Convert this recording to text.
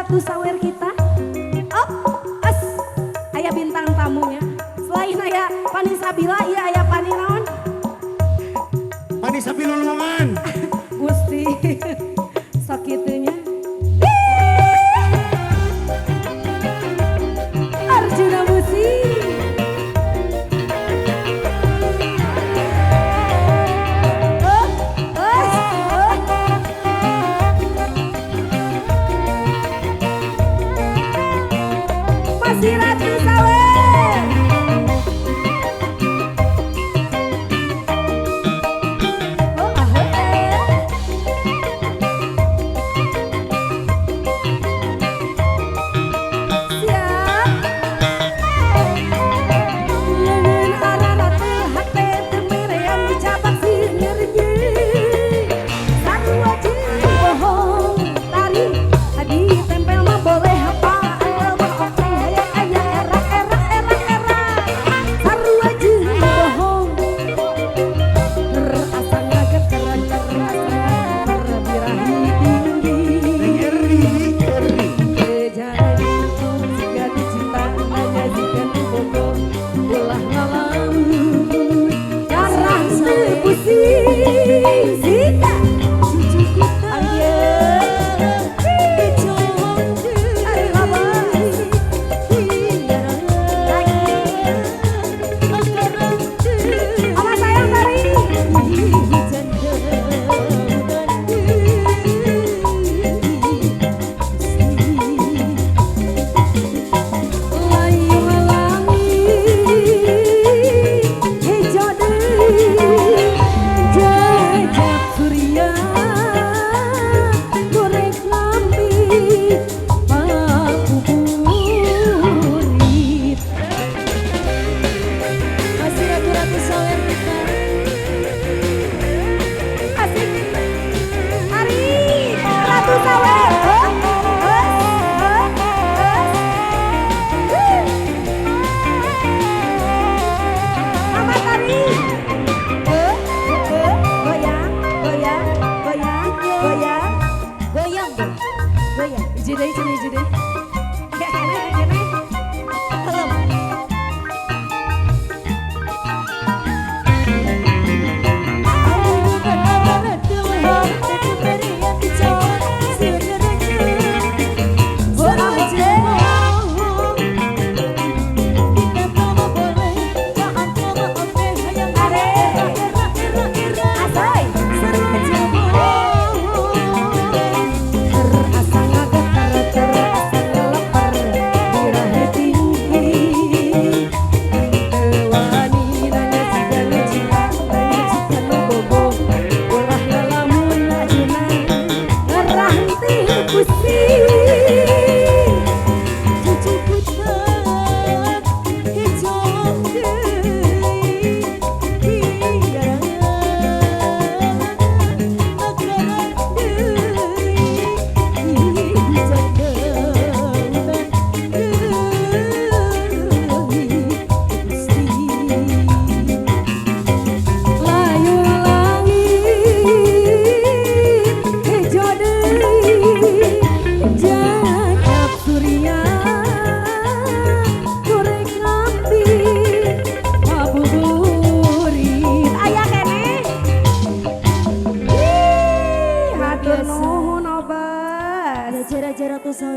Ratu Sawer kita. Op, as, aya bintang tamunya. Selain aya Pani Sabila, iya aya Pani naon? Pani Sabila Lulungan. Gusti, sok kitunya. Arjuna Musi. Masih Ratu Sawer. Oh, siap. Lengan arana teu hate teu merean dicabak sinirnya. Sarua jeung bohong tari hadi tempel mah boleh apa mah oke hayang aya era era era era. Sarua jeung bohong terasa ngageteran terasa berbirahi tinggi. Jadi jika dicinta hanya jika dibogor ulah ngalamun darah sepusing sika cucuku Mama sayang dari layu langit hijau deui jejak surya goreng lambi pakuburit. Masih Ratu Sawer kita. Asik. Ari Ratu Sawer. Mama tari. Goyang, goyang, goyang, goyang, goyang, goyang. Iji deui, iji deui. Ya, kene, kene.